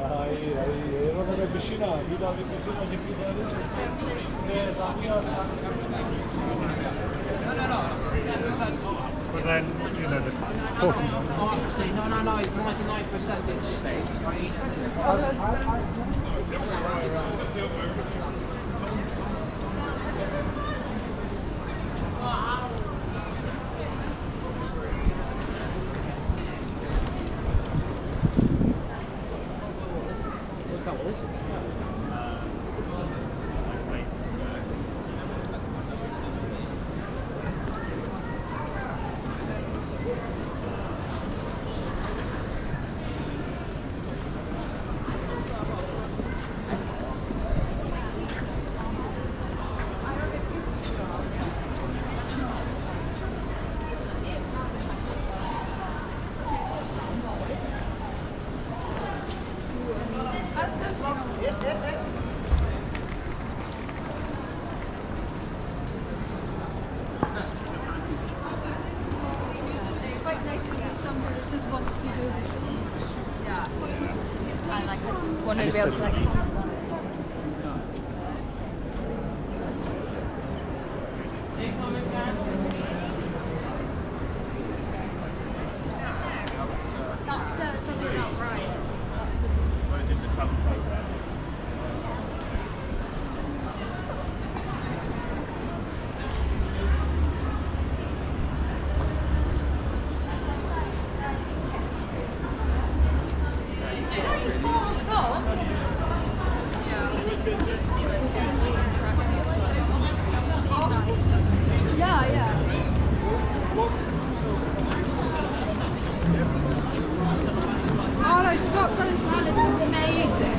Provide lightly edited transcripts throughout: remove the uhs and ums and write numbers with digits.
erano avvicinati, davi vicino si più da But then, you know, the portion. Honestly, no, 99% at this stage. Want to be able to like. That's something about right. I did the travel program. Oh no, stop, that is amazing.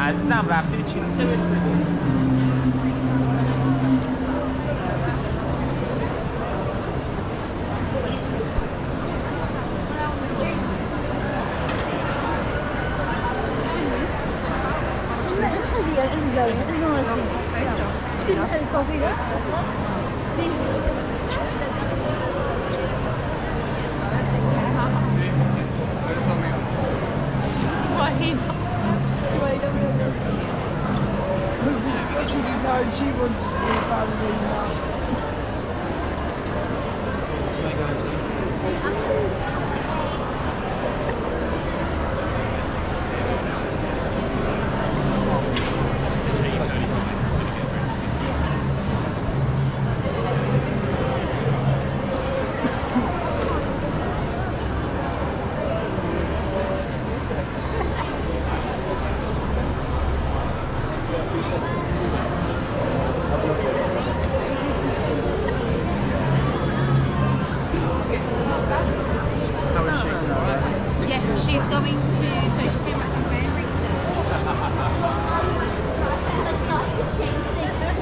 عزیزم رفتی چیزی چه بهش بگو.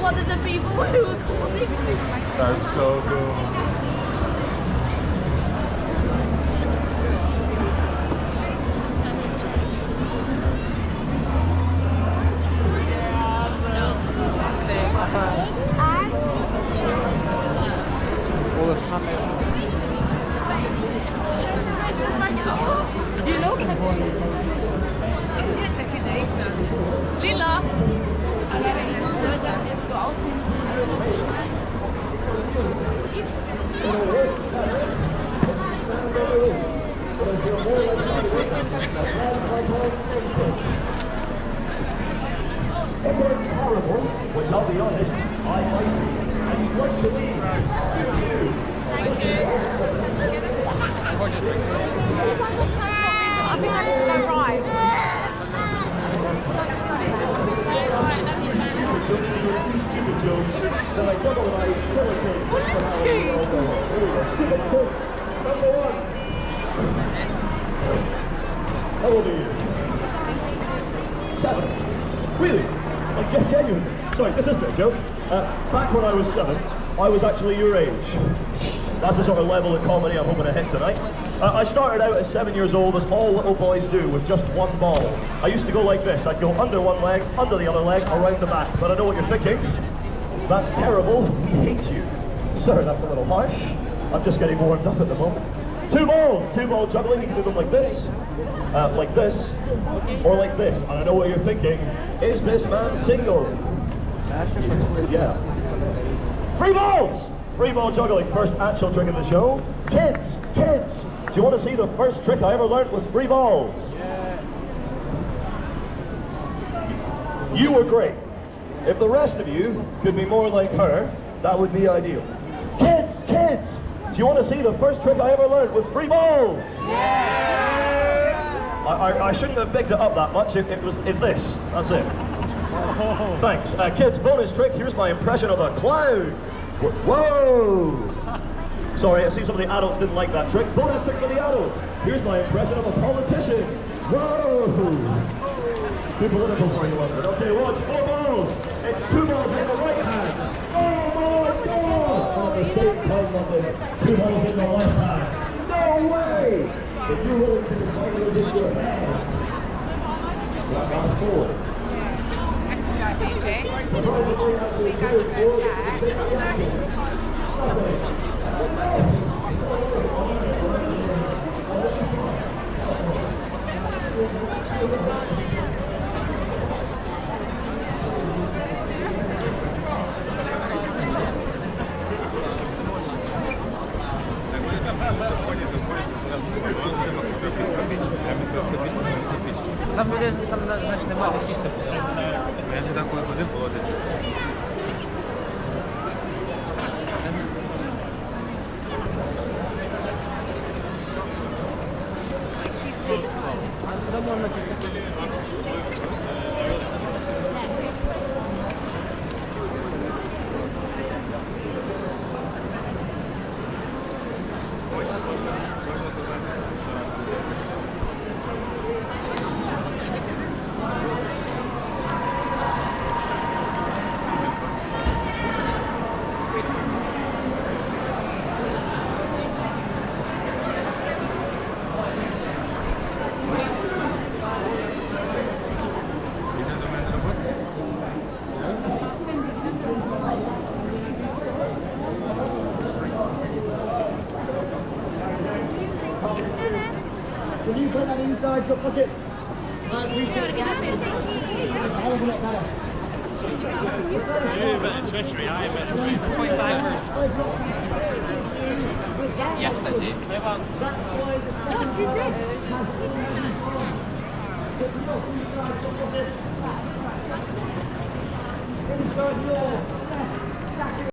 What are the people who were calling? That's so cool. All this comments. Christmas market. Do you know? Lila. Everyone's horrible, which I'll be honest, I like it. And you'd like to leave. Thank you. I think I need to go right. Stupid jokes. Then I juggle my pillowcase. Stupid joke. Number one. How old are you? 7. Really? Like, genuinely. Sorry, this isn't a joke. Back when I was 7, I was actually your age. That's the sort of level of comedy I'm hoping to hit tonight. I started out at 7 years old, as all little boys do, with just one ball. I used to go like this. I'd go under one leg, under the other leg, around the back. But I know what you're thinking. That's terrible. We hate you. Sir, that's a little harsh. I'm just getting warmed up at the moment. 2 balls. 2 ball juggling. You can do them like this, or like this. And I know what you're thinking. Is this man single? Yeah. 3 balls. 3 ball juggling, first actual trick of the show. Kids, do you want to see the first trick I ever learned with 3 balls? Yeah. You were great. If the rest of you could be more like her, that would be ideal. Kids, do you want to see the first trick I ever learned with 3 balls? Yeah. I shouldn't have bigged it up that much. It's this. That's it. Oh. Thanks. Kids, bonus trick. Here's my impression of a cloud. Whoa! Sorry, I see some of the adults didn't like that trick. Bonus trick for the adults. Here's my impression of a politician. Whoa! Too political for you, London. Okay, watch. 4 balls. It's 2 balls in the right hand. Oh my God! At the same time, London. 2 balls in the left hand. No way! If you're willing to define those in your hand. That's 4. We got to go Tam będzie, tam znaczy najbardziej ścisty. Ja się tam kurde było też. Treachery, I bet. Yes, that is. What is this? Inside your